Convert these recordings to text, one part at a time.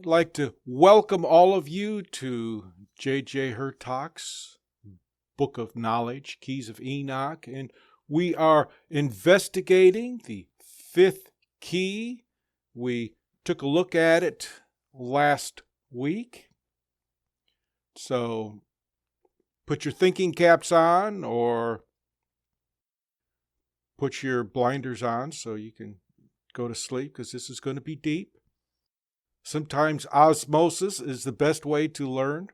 I'd like to welcome all of you to J.J. Hurtak's Book of Knowledge, Keys of Enoch, and we are investigating the fifth key. We took a look at it last week. So put your thinking caps on or put your blinders on so you can go to sleep, because this is going to be deep. Sometimes osmosis is the best way to learn.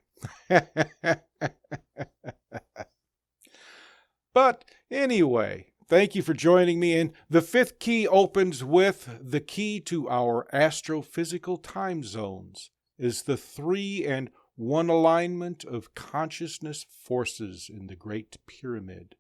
But anyway, thank you for joining me. And the fifth key opens with the key to our astrophysical time zones, is the 3 and 1 alignment of consciousness forces in the Great Pyramid,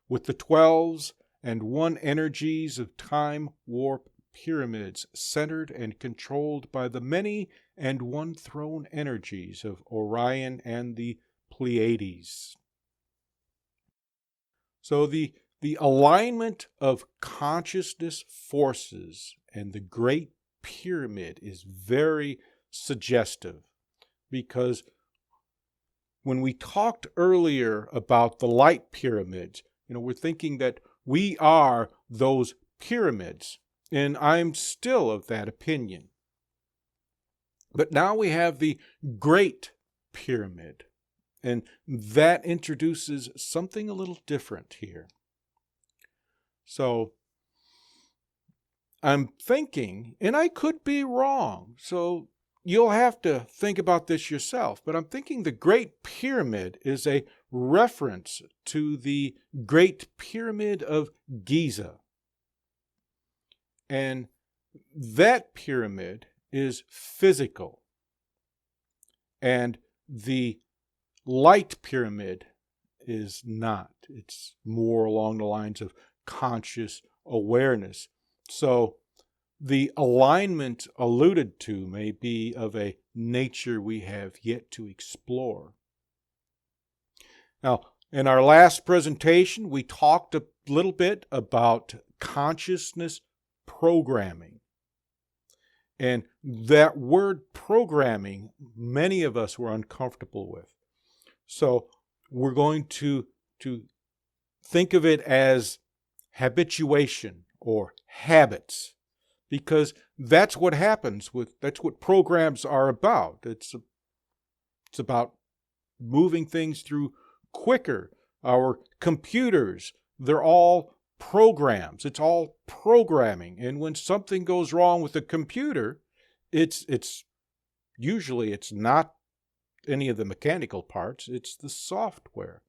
with the 12s and 1 energies of time warp pyramids centered and controlled by the many and 1 throne energies of Orion and the Pleiades. So the alignment of consciousness forces and the Great Pyramid is very suggestive, because when we talked earlier about the light pyramids, we're thinking that we are those pyramids, and I'm still of that opinion. But now we have the Great Pyramid, and that introduces something a little different here. So I'm thinking, and I could be wrong, so you'll have to think about this yourself, but I'm thinking the Great Pyramid is a reference to the Great Pyramid of Giza. And that pyramid is physical. And the light pyramid is not. It's more along the lines of conscious awareness. So the alignment alluded to may be of a nature we have yet to explore. Now, in our last presentation, we talked a little bit about consciousness programming. And that word programming, many of us were uncomfortable with. So we're going to think of it as habituation or habits, because that's what happens that's what programs are about. It's about moving things through quicker. Our computers, they're all programs. It's all programming. And when something goes wrong with the computer, it's usually not any of the mechanical parts, it's the software.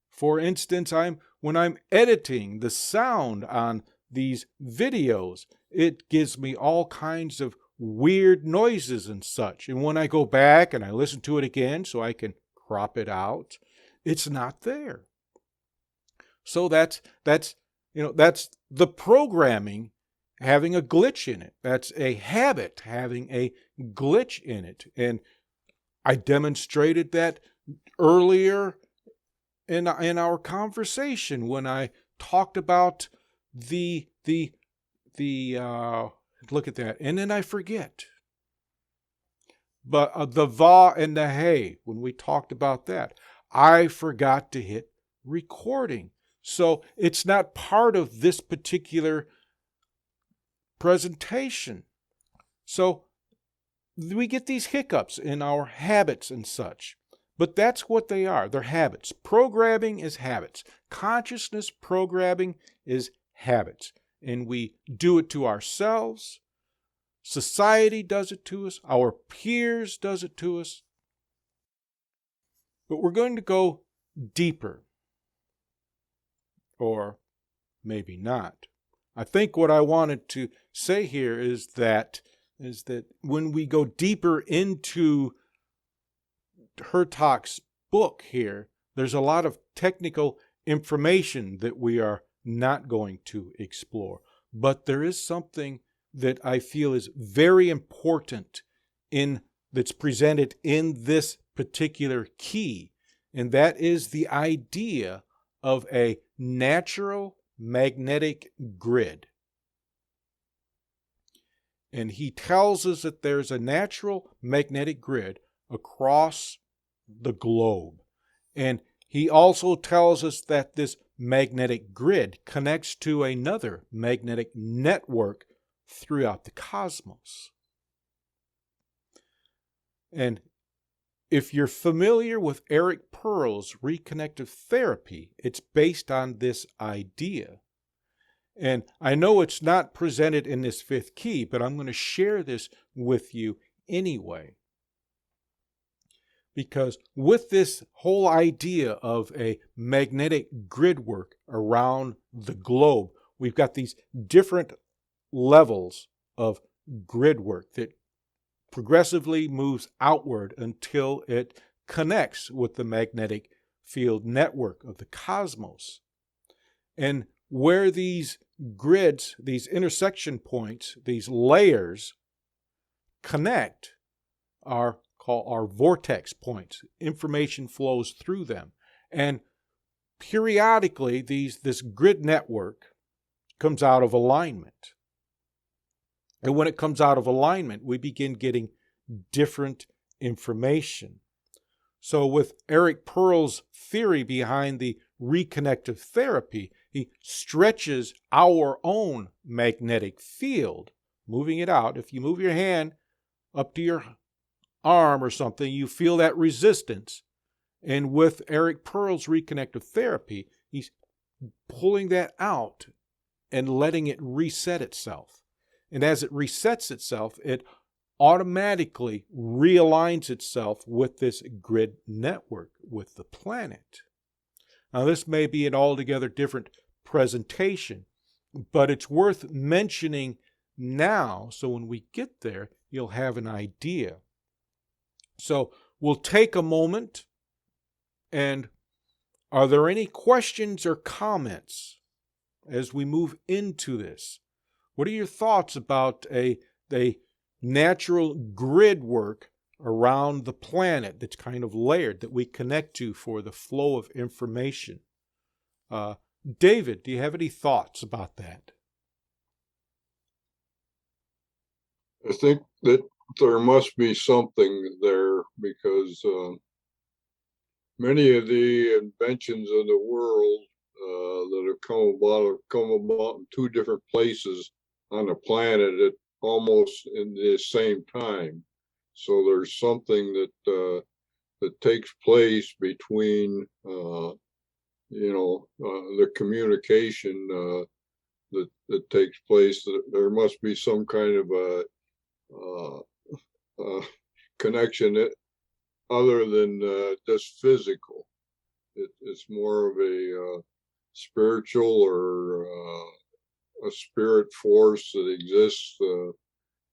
For instance, when I'm editing the sound on these videos, it gives me all kinds of weird noises and such. And when I go back and I listen to it again so I can crop it out, it's not there. So that's the programming having a glitch in it. That's a habit having a glitch in it. And I demonstrated that earlier in our conversation when I talked about the look at that, and then I forget. But the va and the hey, when we talked about that, I forgot to hit recording. So it's not part of this particular presentation. So we get these hiccups in our habits and such. But that's what they are. They're habits. Programming is habits. Consciousness programming is habits. And we do it to ourselves. Society does it to us. Our peers does it to us. But we're going to go deeper. Or maybe not. I think what I wanted to say here is that when we go deeper into Hurtak's book here, there's a lot of technical information that we are not going to explore. But there is something that I feel is very important that's presented in this particular key, and that is the idea of a natural magnetic grid. And he tells us that there's a natural magnetic grid across the globe. And he also tells us that this magnetic grid connects to another magnetic network throughout the cosmos. And if you're familiar with Eric Pearl's reconnective therapy, it's based on this idea. And I know it's not presented in this fifth key, but I'm going to share this with you anyway. Because with this whole idea of a magnetic grid work around the globe, we've got these different levels of grid work that progressively moves outward until it connects with the magnetic field network of the cosmos. And where these grids, these intersection points, these layers connect are called our vortex points. Information flows through them. And periodically, this grid network comes out of alignment. And when it comes out of alignment, we begin getting different information. So with Eric Pearl's theory behind the reconnective therapy, he stretches our own magnetic field, moving it out. If you move your hand up to your arm or something, you feel that resistance. And with Eric Pearl's reconnective therapy, he's pulling that out and letting it reset itself. And as it resets itself, it automatically realigns itself with this grid network, with the planet. Now, this may be an altogether different presentation, but it's worth mentioning now, so when we get there, you'll have an idea. So we'll take a moment, and are there any questions or comments as we move into this? What are your thoughts about a natural grid work around the planet that's kind of layered that we connect to for the flow of information? David, do you have any thoughts about that? I think that there must be something there because many of the inventions in the world that have come about in two different places on the planet at almost in the same time. So there's something that takes place between the communication that takes place. There must be some kind of a connection other than just physical. It's more of a spiritual or a spirit force that exists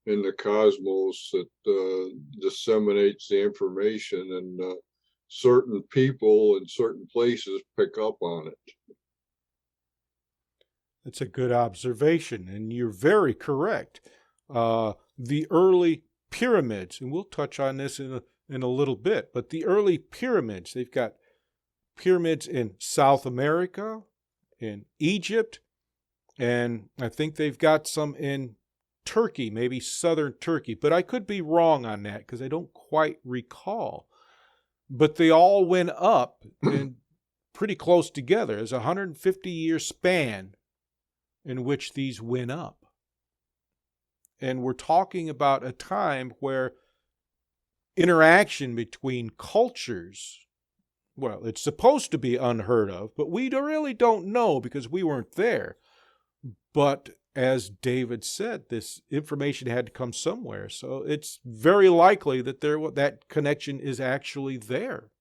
in the cosmos that disseminates the information, and certain people in certain places pick up on it. That's a good observation, and you're very correct. The early pyramids, and we'll touch on this in a little bit, but the early pyramids, they've got pyramids in South America, in Egypt, and I think they've got some in Turkey, maybe southern Turkey, but I could be wrong on that because I don't quite recall. But they all went up and pretty close together. There's a 150-year span in which these went up. And we're talking about a time where interaction between cultures, well, it's supposed to be unheard of, but we really don't know because we weren't there. But as David said, this information had to come somewhere. So it's very likely that that connection is actually there.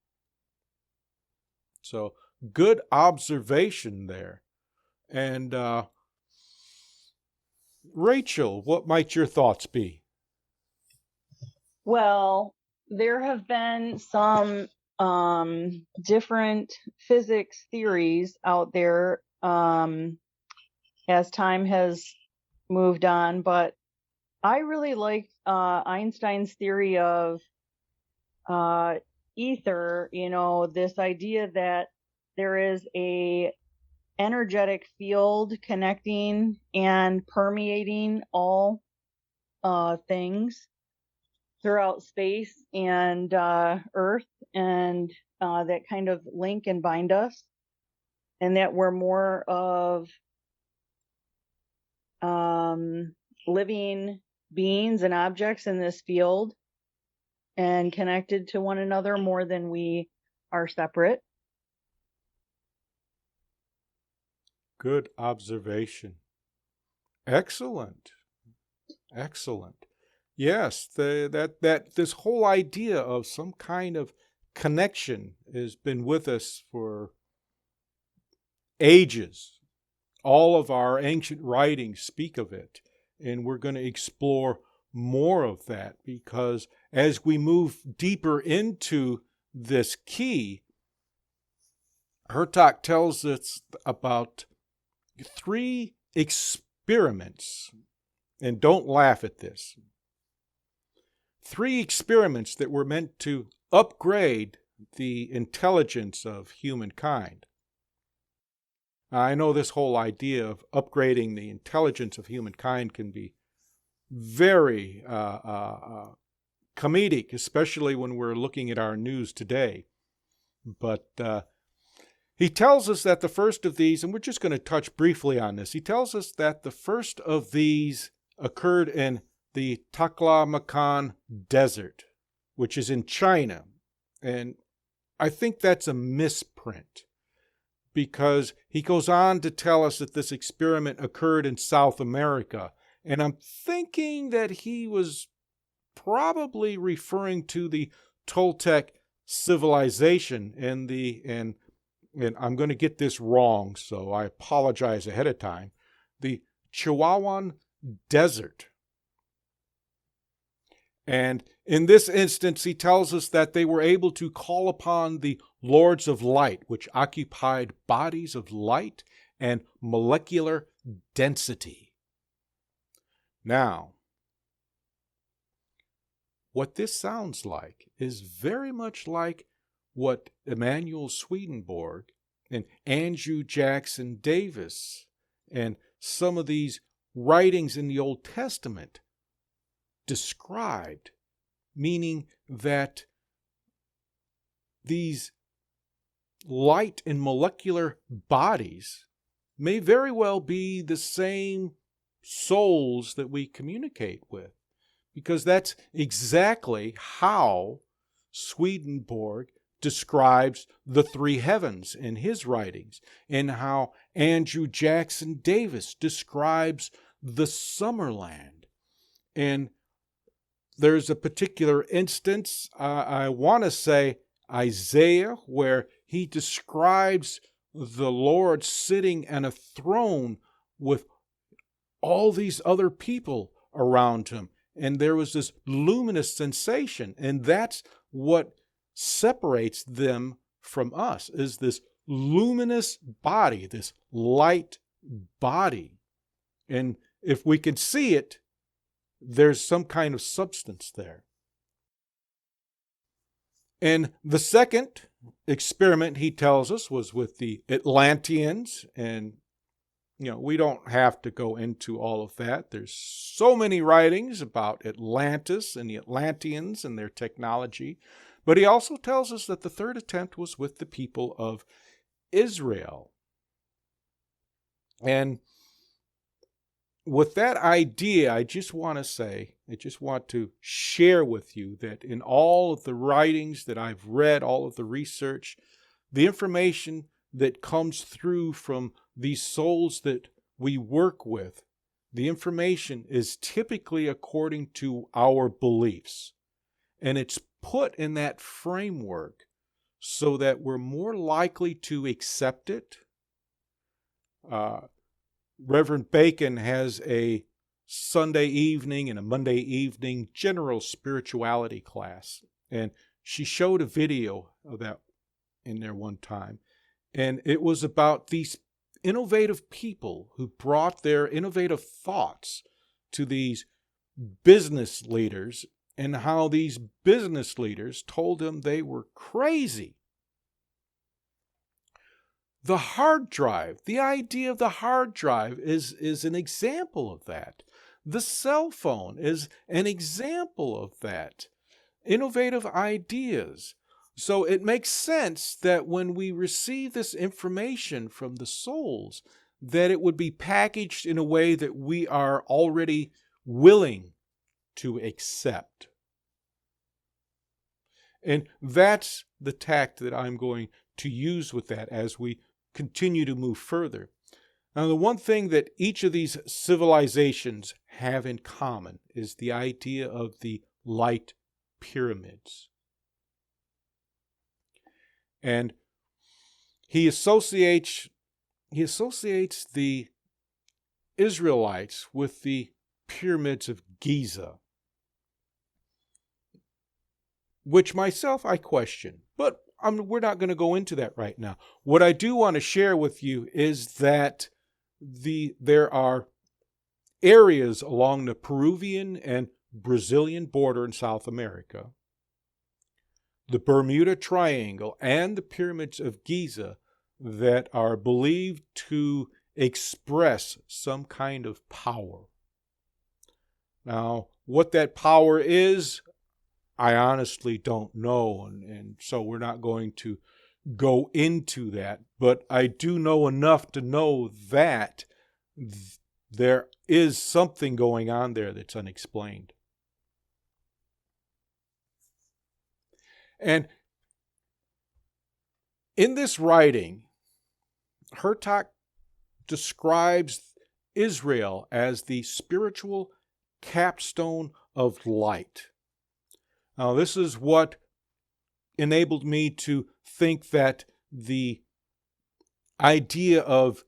So good observation there. And Rachel, what might your thoughts be? Well, there have been some different physics theories out there as time has moved on, but I really like Einstein's theory of ether, this idea that there is a energetic field connecting and permeating all things throughout space and Earth, and that kind of link and bind us, and that we're more of living beings and objects in this field and connected to one another more than we are separate. Good observation. Excellent. Excellent. Yes, that this whole idea of some kind of connection has been with us for ages. All of our ancient writings speak of it, and we're going to explore more of that, because as we move deeper into this key, Hertak tells us about 3 experiments, and don't laugh at this. 3 experiments that were meant to upgrade the intelligence of humankind. I know this whole idea of upgrading the intelligence of humankind can be very comedic, especially when we're looking at our news today. But he tells us that the first of these, and we're just going to touch briefly on this, he tells us that the first of these occurred in the Taklamakan Desert, which is in China. And I think that's a misprint, because he goes on to tell us that this experiment occurred in South America. And I'm thinking that he was probably referring to the Toltec civilization and I'm going to get this wrong, so I apologize ahead of time, the Chihuahuan Desert. And in this instance, he tells us that they were able to call upon the lords of light, which occupied bodies of light and molecular density. Now, what this sounds like is very much like what Emanuel Swedenborg and Andrew Jackson Davis and some of these writings in the Old Testament described, meaning that these light and molecular bodies may very well be the same souls that we communicate with, because that's exactly how Swedenborg describes the 3 heavens in his writings, and how Andrew Jackson Davis describes the Summerland. And there's a particular instance, I want to say Isaiah, where he describes the Lord sitting on a throne with all these other people around him. And there was this luminous sensation. And that's what separates them from us, is this luminous body, this light body. And if we can see it, there's some kind of substance there. And the second experiment, he tells us, was with the Atlanteans. And, we don't have to go into all of that. There's so many writings about Atlantis and the Atlanteans and their technology. But he also tells us that the third attempt was with the people of Israel. And with that idea, I just want to share with you that in all of the writings that I've read, all of the research, the information that comes through from these souls that we work with, the information is typically according to our beliefs. And it's put in that framework so that we're more likely to accept it. Reverend Bacon has a Sunday evening and a Monday evening general spirituality class. And she showed a video of that in there one time. And it was about these innovative people who brought their innovative thoughts to these business leaders, and how these business leaders told them they were crazy. The hard drive, the idea of the hard drive is an example of that. The cell phone is an example of that. Innovative ideas. So it makes sense that when we receive this information from the souls, that it would be packaged in a way that we are already willing to accept. And that's the tact that I'm going to use with that as we continue to move further. Now, the one thing that each of these civilizations have in common is the idea of the light pyramids. And he associates the Israelites with the pyramids of Giza, which myself I question, but we're not going to go into that right now. What I do want to share with you is that there are areas along the Peruvian and Brazilian border in South America, the Bermuda Triangle, and the pyramids of Giza that are believed to express some kind of power. Now, what that power is, I honestly don't know, and so we're not going to go into that, but I do know enough to know that there is something going on there that's unexplained. And in this writing, Hertak describes Israel as the spiritual capstone of light. Now, this is what enabled me to think that the idea of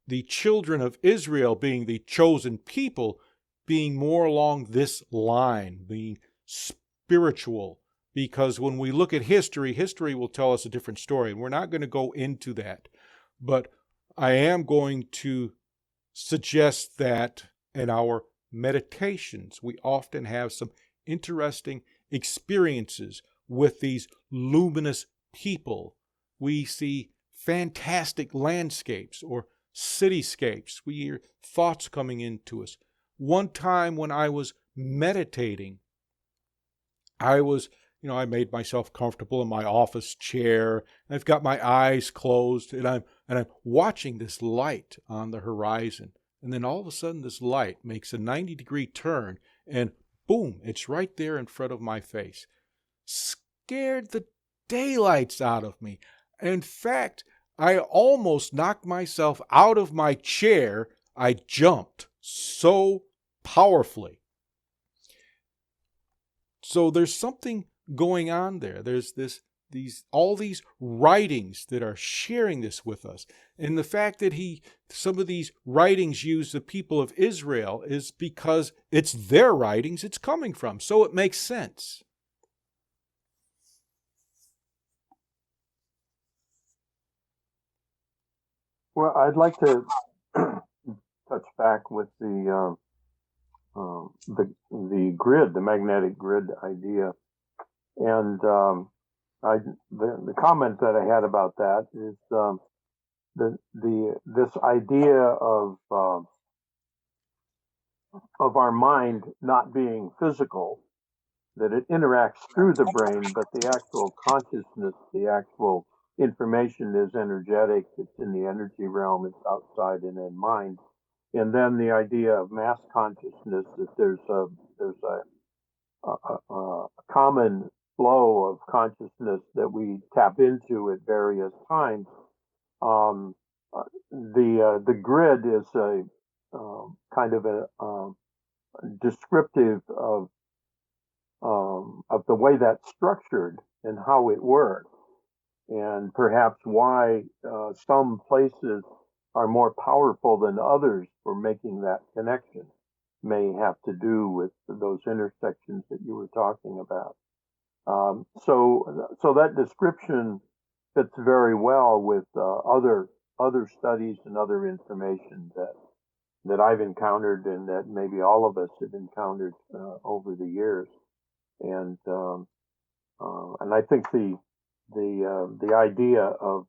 the children of Israel being the chosen people being more along this line, being spiritual, because when we look at history, history will tell us a different story, and we're not going to go into that. But I am going to suggest that in our meditations, we often have some interesting experiences with these luminous people. We see fantastic landscapes or cityscapes. We hear thoughts coming into us. One time when I was meditating, I made myself comfortable in my office chair. I've got my eyes closed, and I'm watching this light on the horizon. And then all of a sudden, this light makes a 90-degree turn, and boom, it's right there in front of my face. Scared the daylights out of me. In fact, I almost knocked myself out of my chair. I jumped so powerfully. So there's something going on there. There's all these writings that are sharing this with us. And the fact that some of these writings use the people of Israel is because it's their writings it's coming from. So it makes sense. Well, I'd like to touch back with the grid, the magnetic grid idea, and the comment that I had about that is this idea of our mind not being physical, that it interacts through the brain, but the actual consciousness, the actual information is energetic. It's in the energy realm. It's outside and in mind. And then the idea of mass consciousness, that there's a common flow of consciousness that we tap into at various times. The grid is a kind of a descriptive of the way that's structured and how it works, and perhaps why some places are more powerful than others for making that connection may have to do with those intersections that you were talking about. So that description fits very well with other studies and other information that I've encountered, and that maybe all of us have encountered over the years. And I think the idea of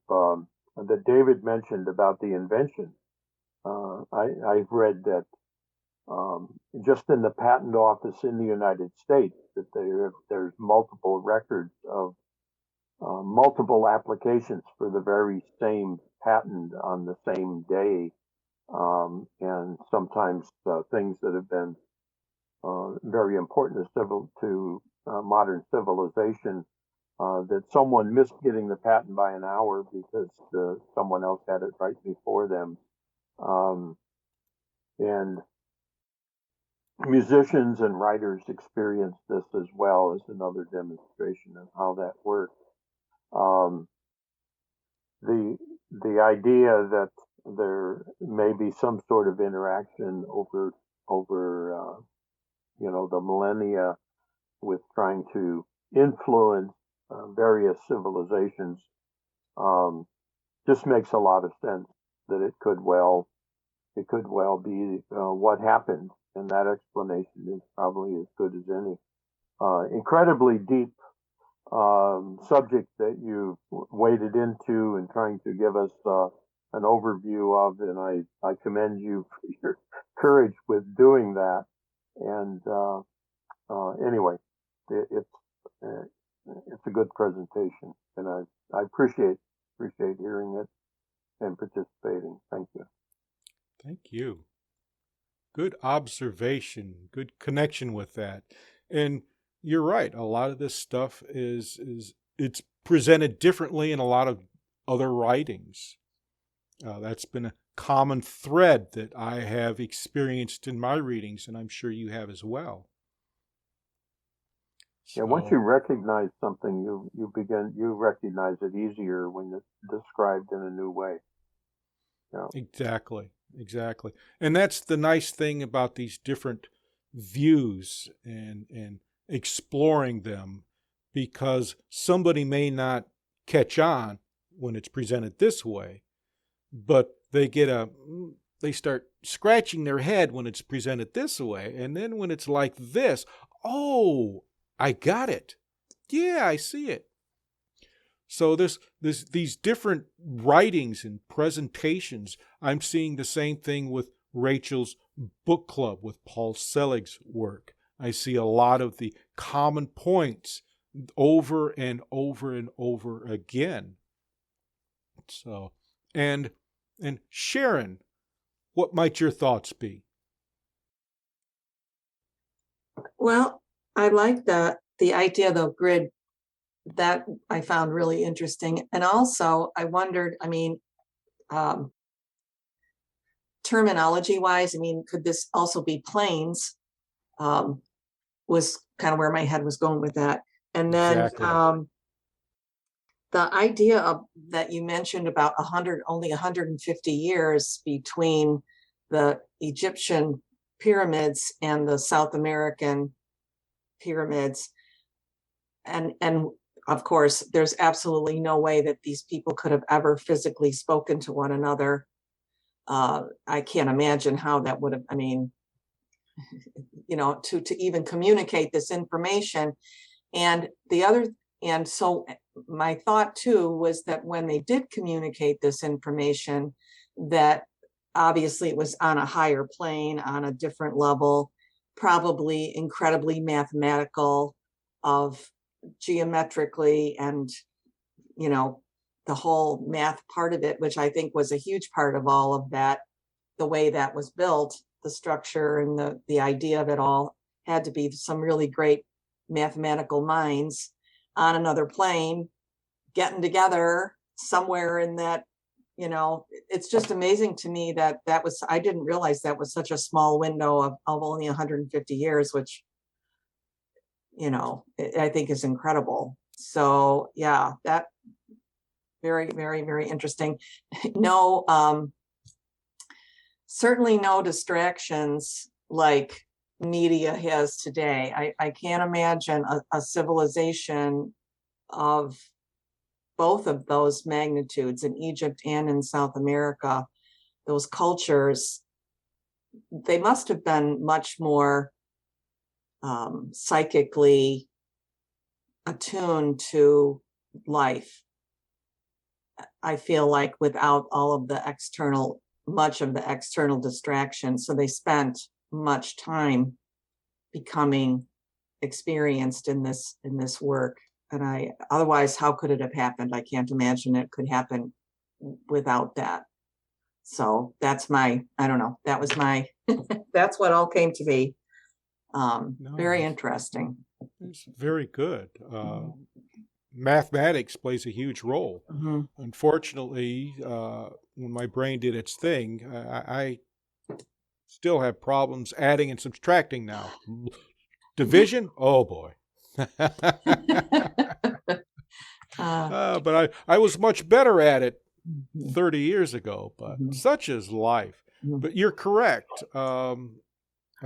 that David mentioned about the invention, I've read that just in the patent office in the United States, that there's multiple records of multiple applications for the very same patent on the same day, and sometimes things that have been very important to modern civilization, that someone missed getting the patent by an hour because someone else had it right before them. And musicians and writers experience this as well as another demonstration of how that works. Um, the idea that there may be some sort of interaction over the millennia with trying to influence various civilizations just makes a lot of sense. That it could well be what happened, and that explanation is probably as good as any. Incredibly deep subject that you waded into and trying to give us an overview of, and I commend you for your courage with doing that. And anyway, it's a good presentation, and I appreciate hearing it and participating. Thank you. Thank you. Good observation, good connection with that. And you're right, a lot of this stuff is it's presented differently in a lot of other writings. That's been a common thread that I have experienced in my readings, and I'm sure you have as well. Yeah, once you recognize something, you recognize it easier when it's described in a new way. Yeah. Exactly. And that's the nice thing about these different views and exploring them, because somebody may not catch on when it's presented this way, but they start scratching their head when it's presented this way, and then when it's like this, oh, I got it. Yeah, I see it. So these different writings and presentations, I'm seeing the same thing with Rachel's book club, with Paul Selig's work. I see a lot of the common points over and over and over again. So, and Sharon, what might your thoughts be? Well, I like the idea of the grid. That I found really interesting. And also I wondered, terminology wise, could this also be planes? Was kind of where my head was going with that. And then Exactly. The idea of that you mentioned about only 150 years between the Egyptian pyramids and the South American pyramids. And of course, there's absolutely no way that these people could have ever physically spoken to one another. I can't imagine how that would have, to even communicate this information. And so my thought too was that when they did communicate this information, that obviously it was on a higher plane, on a different level, probably incredibly mathematical, of geometrically, and the whole math part of it, which I think was a huge part of all of that. The way that was built, the structure and the idea of it all, had to be some really great mathematical minds on another plane getting together somewhere in that. It's just amazing to me that I didn't realize that was such a small window of only 150 years, which I think is incredible. So yeah, that very, very, very interesting. No, certainly no distractions like media has today. I can't imagine a civilization of both of those magnitudes in Egypt and in South America. Those cultures, they must have been much more psychically attuned to life. I feel like without all of much of the external distractions. So they spent much time becoming experienced in this work. And otherwise, how could it have happened? I can't imagine it could happen without that. So that's I don't know, that was my, that's what all came to be. Very interesting. It's very good. Mathematics plays a huge role. Unfortunately, when my brain did its thing, I still have problems adding and subtracting now. Division? Oh boy. But I was much better at it 30 years ago, but such is life. But you're correct. I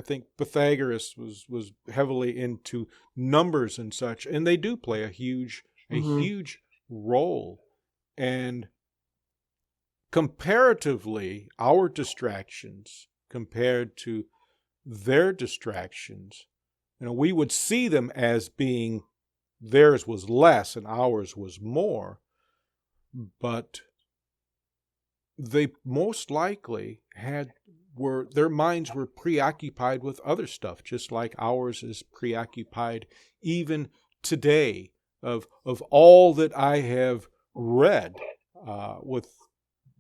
think Pythagoras was heavily into numbers and such, and they do play a huge role. And comparatively, our distractions compared to their distractions, we would see them as being theirs was less and ours was more, but they most likely their minds were preoccupied with other stuff, just like ours is preoccupied even today. Of all that I have read, with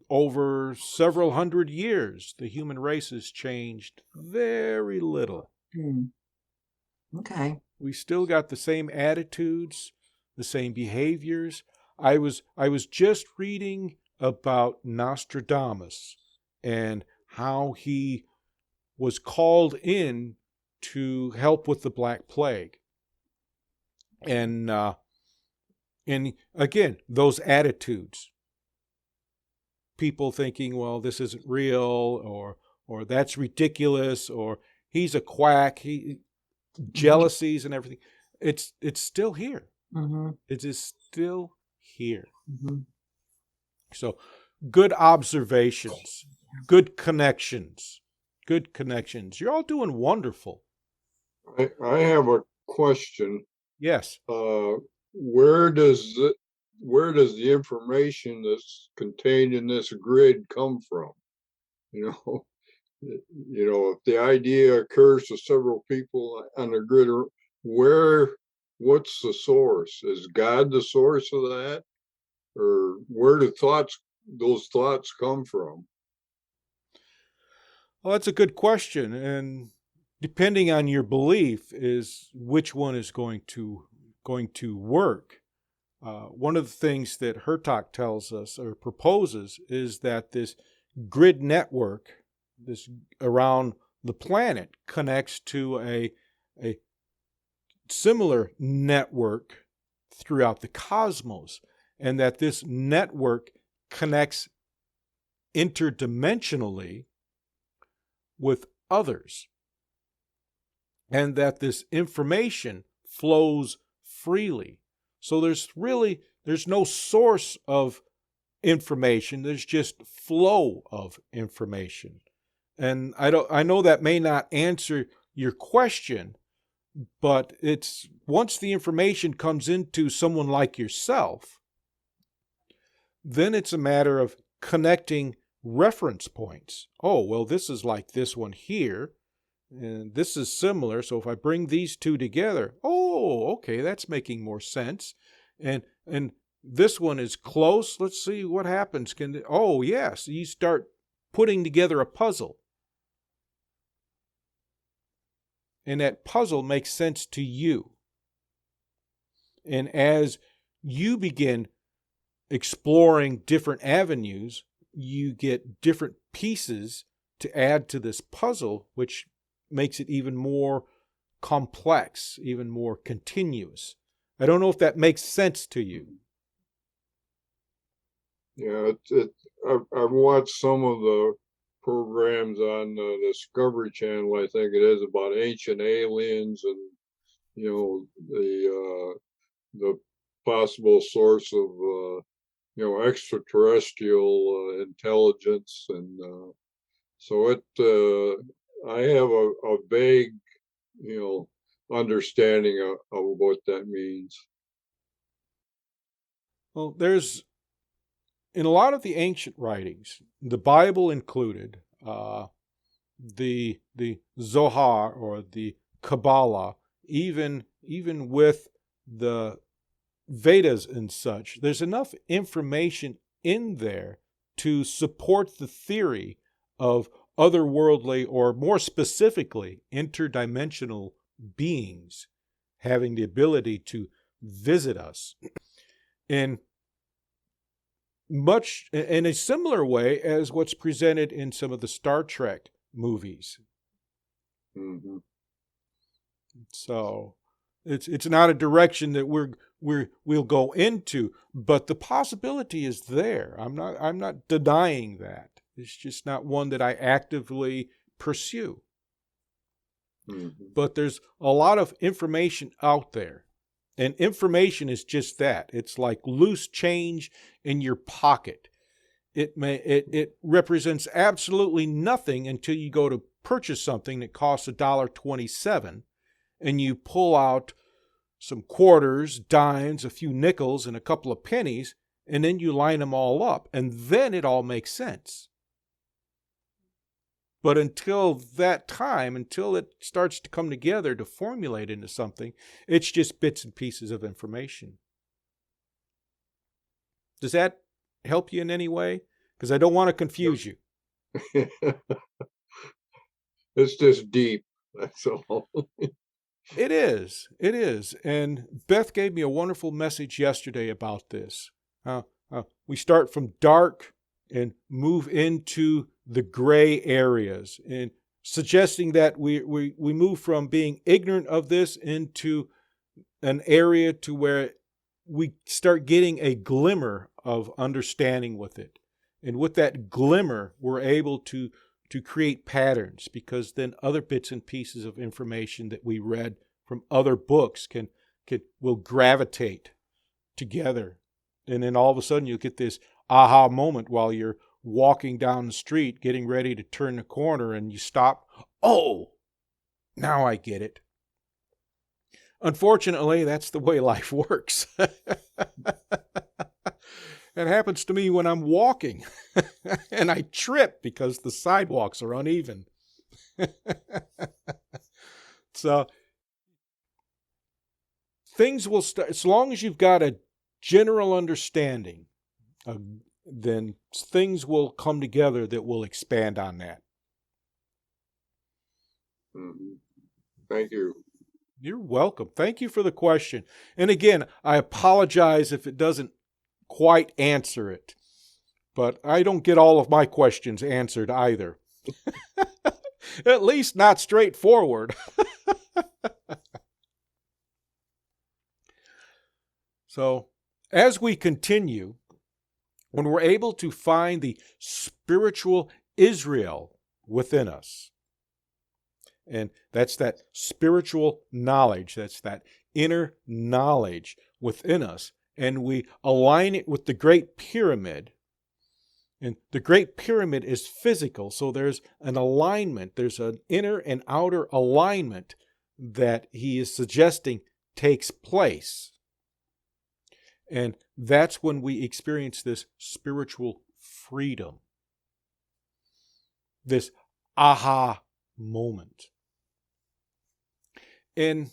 over several hundred years, the human race has changed very little. Okay. We still got the same attitudes, the same behaviors. I was just reading about Nostradamus and how he was called in to help with the Black Plague. And again, those attitudes. People thinking, well, this isn't real, or that's ridiculous, or he's a quack, jealousies and everything. It's still here. It is still here. So good observations, good connections. You're all doing wonderful. I have a question. Yes. Where does the information that's contained in this grid come from? If the idea occurs to several people on the grid, what's the source? Is God the source of that? Or where do those thoughts come from? Well, that's a good question. And depending on your belief is which one is going to work. One of the things that Hertak tells us or proposes is that this grid network, this around the planet, connects to a similar network throughout the cosmos, and that this network connects interdimensionally with others, and that this information flows freely. So there's no source of information, there's just flow of information. And I know that may not answer your question, but it's once the information comes into someone like yourself, then it's a matter of connecting reference points. Oh, well, this is like this one here, and this is similar, so if I bring these two together, oh, okay, that's making more sense. And this one is close. Let's see what happens. Oh, yes, you start putting together a puzzle. And that puzzle makes sense to you. And as you begin exploring different avenues, you get different pieces to add to this puzzle, which makes it even more complex, even more continuous. I don't know if that makes sense to you. Yeah, I've watched some of the programs on the Discovery Channel, I think it is, about ancient aliens and the possible source of extraterrestrial intelligence, and so I have a vague understanding of what that means. Well, there's, in a lot of the ancient writings, the Bible included, the Zohar or the Kabbalah, even with the Vedas and such, there's enough information in there to support the theory of otherworldly, or more specifically, interdimensional beings having the ability to visit us in a similar way as what's presented in some of the Star Trek movies. Mm-hmm. So it's not a direction that we'll go into, but the possibility is there. I'm not denying that. It's just not one that I actively pursue. Mm-hmm. But there's a lot of information out there. And information is just that. It's like loose change in your pocket. It represents absolutely nothing until you go to purchase something that costs $1.27, and you pull out some quarters, dimes, a few nickels, and a couple of pennies, and then you line them all up, and then it all makes sense. But until that time, until it starts to come together to formulate into something, it's just bits and pieces of information. Does that help you in any way? Because I don't want to confuse you. It's just deep. That's all. It is. It is. And Beth gave me a wonderful message yesterday about this. We start from dark and move into the gray areas, and suggesting that we move from being ignorant of this into an area to where we start getting a glimmer of understanding with it. And with that glimmer, we're able to create patterns, because then other bits and pieces of information that we read from other books will gravitate together. And then all of a sudden you'll get this aha moment while you're walking down the street, getting ready to turn the corner, and you stop. Oh, now I get it. Unfortunately, that's the way life works. It happens to me when I'm walking and I trip because the sidewalks are uneven. So things will start, as long as you've got a general understanding, then things will come together that will expand on that. Mm-hmm. Thank you. You're welcome. Thank you for the question. And again, I apologize if it doesn't quite answer it, but I don't get all of my questions answered either. At least not straightforward. So, as we continue, when we're able to find the spiritual Israel within us, and that's that spiritual knowledge, that's that inner knowledge within us, and we align it with the Great Pyramid. And the Great Pyramid is physical, so there's an alignment, there's an inner and outer alignment that he is suggesting takes place. And that's when we experience this spiritual freedom, this aha moment. And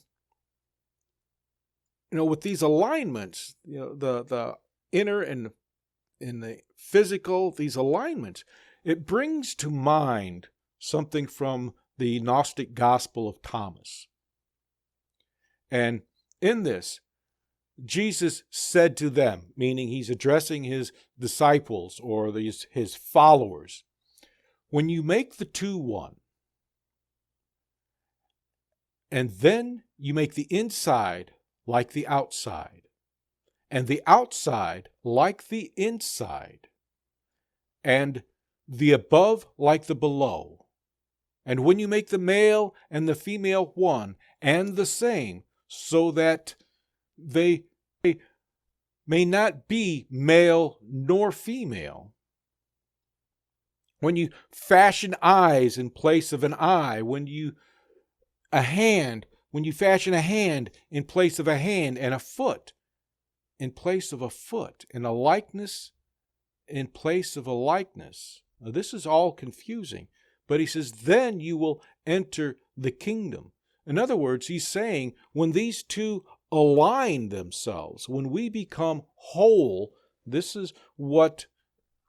with these alignments, the inner and in the physical, these alignments, it brings to mind something from the Gnostic Gospel of Thomas. And in this, Jesus said to them, meaning he's addressing his disciples or his followers, when you make the two one, and then you make the inside like the outside, and the outside like the inside, and the above like the below, and when you make the male and the female one and the same, so that they may not be male nor female. When you fashion eyes in place of an eye, when you fashion a hand in place of a hand, and a foot in place of a foot, and a likeness in place of a likeness. Now, this is all confusing, But he says, then you will enter the kingdom. In other words, he's saying when these two align themselves, when we become whole, this is what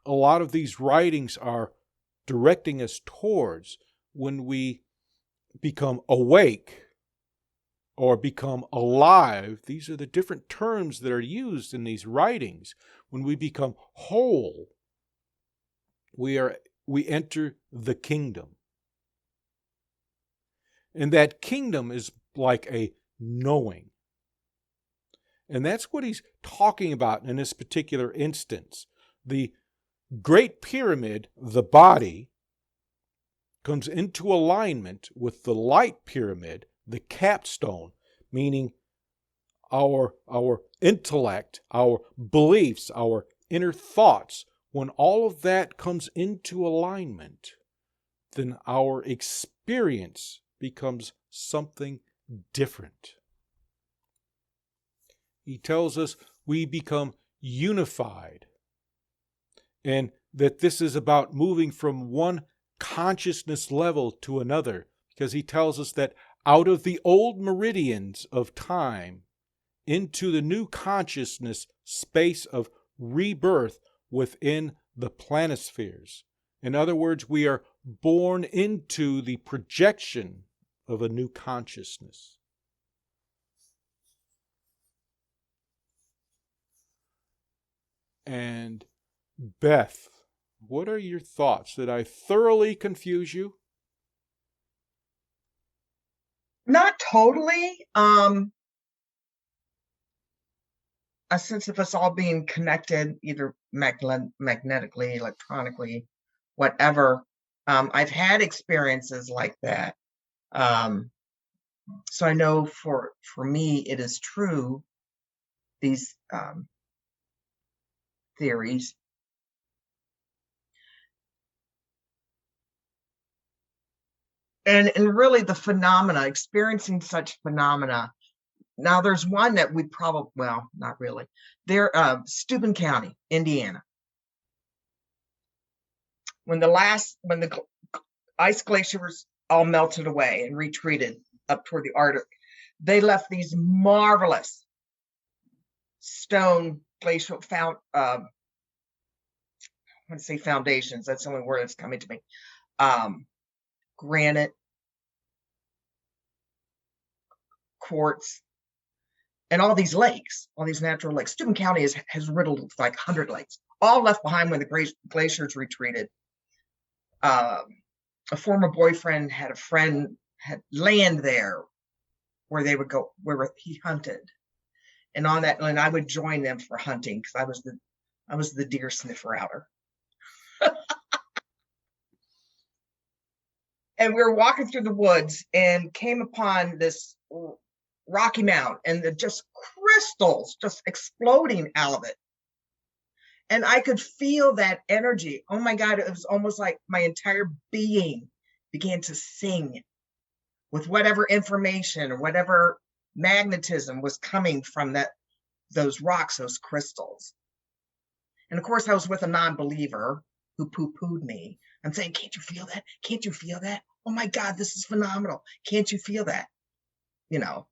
a lot of these writings are directing us towards. When we become awake or become alive, these are the different terms that are used in these writings. When we become whole, we enter the kingdom. And that kingdom is like a knowing. And that's what he's talking about in this particular instance. The Great Pyramid, the body, comes into alignment with the light pyramid, the capstone, meaning our intellect, our beliefs, our inner thoughts. When all of that comes into alignment, then our experience becomes something different. He tells us we become unified, and that this is about moving from one consciousness level to another, because he tells us that out of the old meridians of time into the new consciousness space of rebirth within the planispheres. In other words, we are born into the projection of a new consciousness. And Beth, what are your thoughts? Did I thoroughly confuse you? Not totally. A sense of us all being connected, either magnetically, electronically, whatever. I've had experiences like that. So I know for me, it is true, these theories. And really the phenomena, experiencing such phenomena. Now there's one that we probably, well, not really. They're Steuben County, Indiana. When the ice glaciers all melted away and retreated up toward the Arctic, they left these marvelous stone glacial I want to say foundations. That's the only word that's coming to me. Granite, quartz, and all these lakes, all these natural lakes. Steuben County has riddled like 100 lakes, all left behind when the glaciers retreated. A former boyfriend had a friend had land there where they would go, where he hunted, and on that land I would join them for hunting because I was the deer sniffer outer. And we were walking through the woods and came upon this rocky mount and just crystals just exploding out of it. And I could feel that energy. Oh my God, it was almost like my entire being began to sing with whatever information or whatever magnetism was coming from those rocks, those crystals. And of course, I was with a non-believer who poo-pooed me and saying, can't you feel that? Can't you feel that? Oh my God, this is phenomenal. Can't you feel that? You know,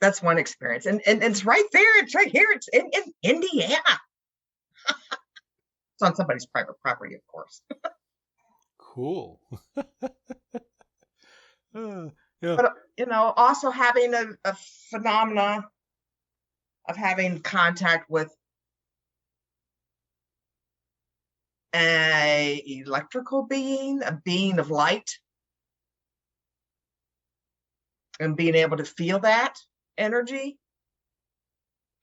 that's one experience. And it's right there. It's right here. It's in Indiana. It's on somebody's private property, of course. Cool. Yeah. But, you know, also having a phenomena of having contact with a electrical being, a being of light, and being able to feel that energy.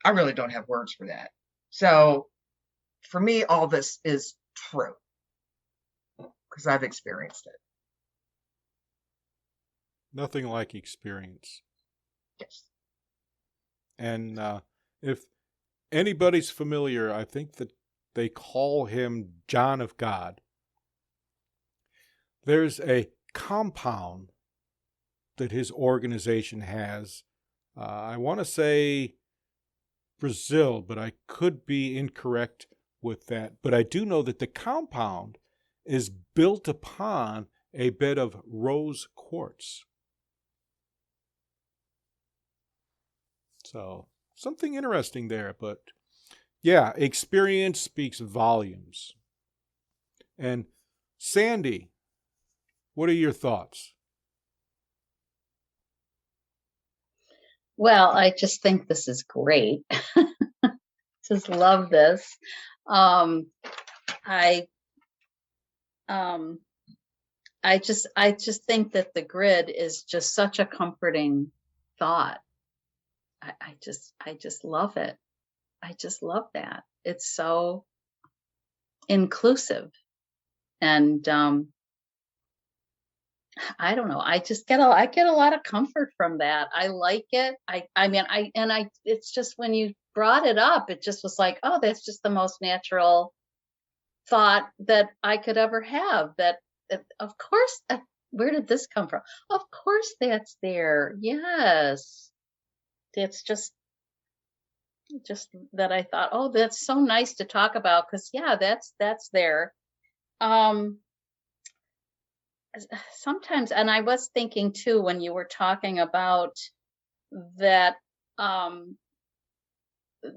I really don't have words for that. So for me, all this is true because I've experienced it. Nothing like experience. Yes. And if anybody's familiar, I think that they call him John of God. There's a compound that his organization has. I want to say Brazil, but I could be incorrect with that. But I do know that the compound is built upon a bed of rose quartz. So something interesting there, but yeah, experience speaks volumes. And Sandy, what are your thoughts? Well, I just think this is great. Just love this. Um, I um, I just think that the grid is just such a comforting thought. I just love it. I just love that. It's so inclusive, and I don't know. I get a lot of comfort from that. I like it. It's just when you brought it up, it just was like, oh, that's just the most natural thought that I could ever have. That of course, where did this come from? Of course, that's there. Yes, it's just that I thought, oh, that's so nice to talk about because yeah, that's there. Um, Sometimes, and I was thinking too when you were talking about that,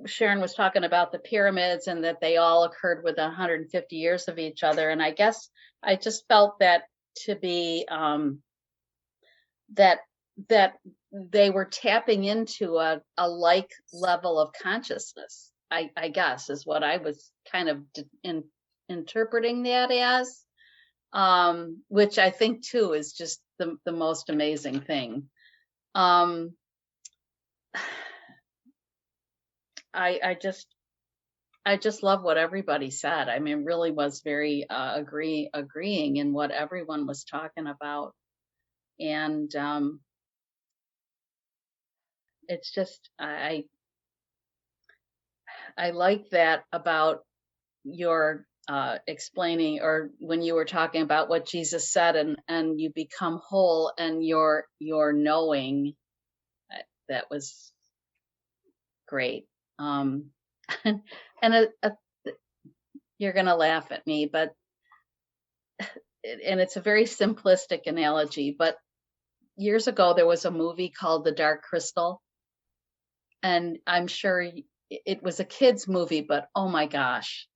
Sharon was talking about the pyramids and that they all occurred within 150 years of each other, and I guess I just felt that to be that that they were tapping into a like level of consciousness. I guess is what I was kind of interpreting that as. Which I think too is just the most amazing thing. Um, I just love what everybody said. I mean, really was very agreeing in what everyone was talking about, and it's just I like that about your explaining, or when you were talking about what Jesus said, and you become whole and your knowing. That was great. Um, and you're gonna laugh at me, but and it's a very simplistic analogy, but years ago there was a movie called The Dark Crystal, and I'm sure it was a kids movie, but oh my gosh,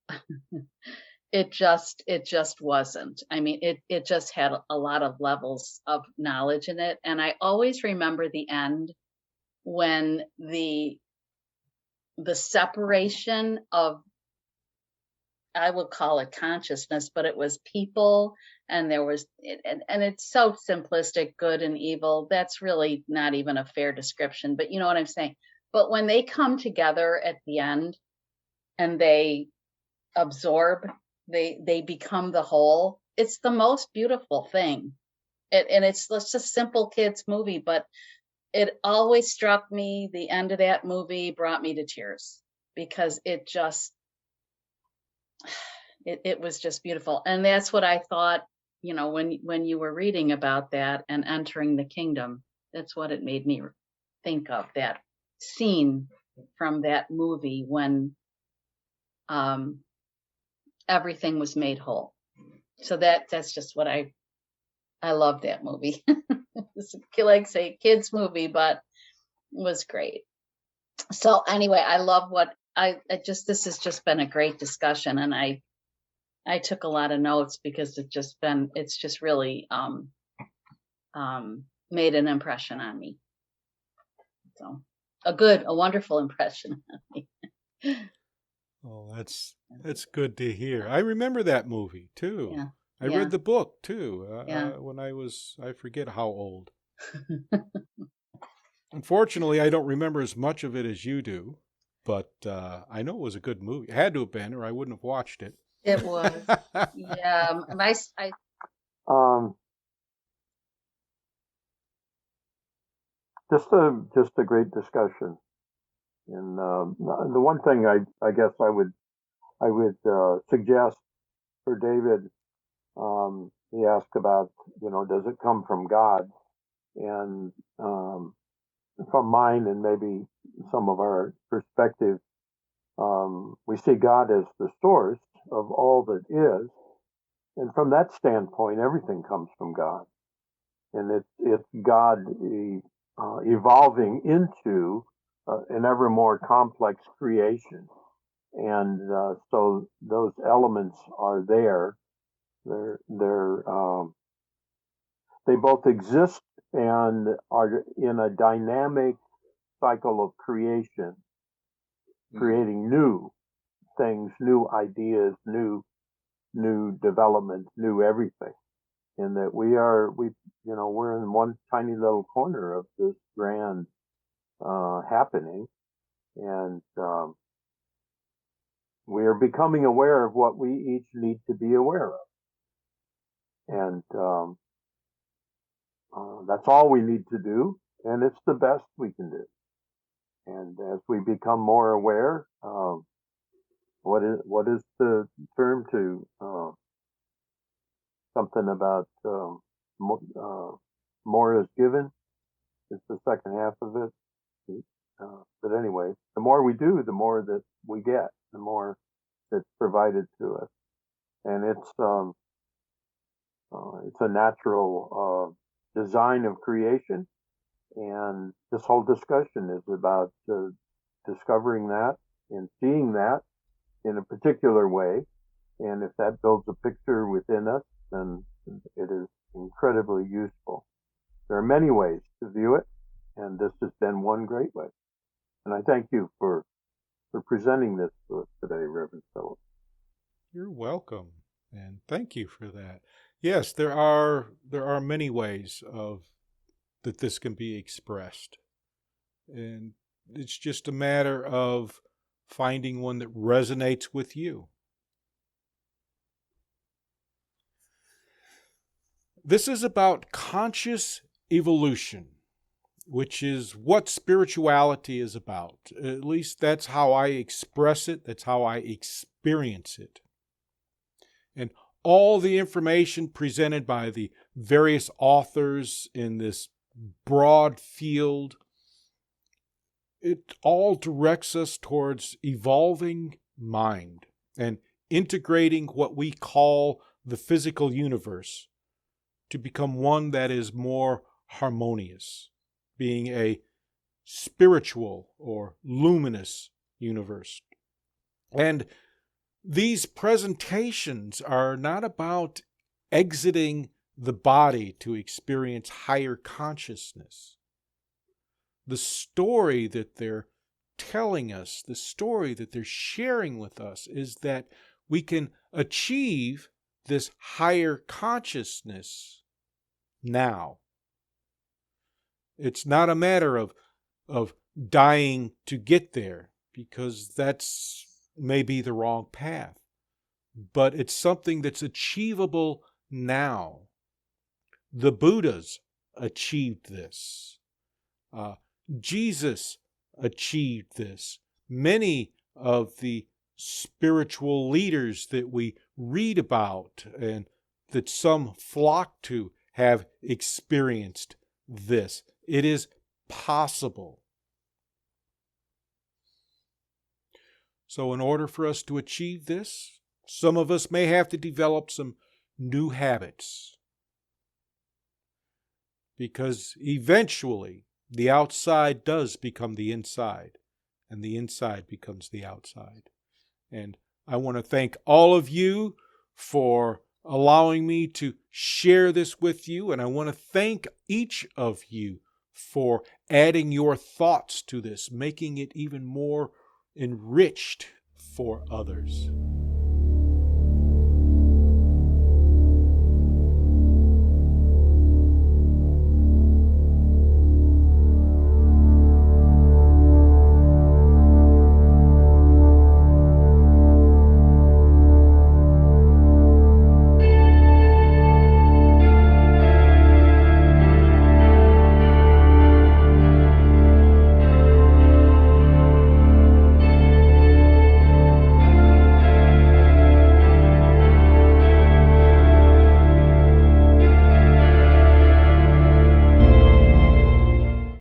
it just wasn't. I mean, it just had a lot of levels of knowledge in it, and I always remember the end when the separation of, I would call it consciousness, but it was people, and there was and it's so simplistic, good and evil. That's really not even a fair description, but you know what I'm saying. But when they come together at the end and they absorb, they become the whole. It's the most beautiful thing. And it's just a simple kids movie, but it always struck me. The end of that movie brought me to tears because it was just beautiful. And that's what I thought, when you were reading about that and entering the kingdom, that's what it made me think of, that scene from that movie when everything was made whole. So that's just what I love that movie. It's like I say, kids movie, but it was great. So anyway, I love what this has just been a great discussion, and I took a lot of notes because it's just really made an impression on me. So a wonderful impression on me. Oh, that's good to hear. I remember that movie too. Yeah. I Yeah. read the book too. Yeah. When I forget how old. Unfortunately, I don't remember as much of it as you do, but I know it was a good movie. It had to have been, or I wouldn't have watched it. It was. Yeah. I Um, just a great discussion. And the one thing I guess I would suggest for David, he asked about, does it come from God? And from mine and maybe some of our perspective, we see God as the source of all that is, And from that standpoint, everything comes from God. And it's God evolving into an ever more complex creation. And so those elements are there. They both exist and are in a dynamic cycle of creation, creating new things, new ideas, new developments, new everything. And that we're in one tiny little corner of this grand happening, and we are becoming aware of what we each need to be aware of. And that's all we need to do, and it's the best we can do. And as we become more aware, what is the term to something about more is given? Is the second half of it. But anyway, the more we do, the more that we get, the more that's provided to us, and it's a natural design of creation. And this whole discussion is about discovering that and seeing that in a particular way. And if that builds a picture within us, then it is incredibly useful. There are many ways to view it, and this has been one great way. And I thank you for presenting this to us today, Reverend Philip. You're welcome, and thank you for that. Yes, there are many ways that this can be expressed, and it's just a matter of finding one that resonates with you. This is about conscious evolution, which is what spirituality is about. At least that's how I express it. That's how I experience it. And all the information presented by the various authors in this broad field, it all directs us towards evolving mind and integrating what we call the physical universe to become one that is more harmonious, being a spiritual or luminous universe. And these presentations are not about exiting the body to experience higher consciousness. The story that they're telling us, the story that they're sharing with us, is that we can achieve this higher consciousness now. It's not a matter of dying to get there, because that's maybe the wrong path. But it's something that's achievable now. The Buddhas achieved this. Jesus achieved this. Many of the spiritual leaders that we read about and that some flock to have experienced this. It is possible. So in order for us to achieve this, some of us may have to develop some new habits, because eventually the outside does become the inside, and the inside becomes the outside. And I want to thank all of you for allowing me to share this with you, and I want to thank each of you for adding your thoughts to this, making it even more enriched for others.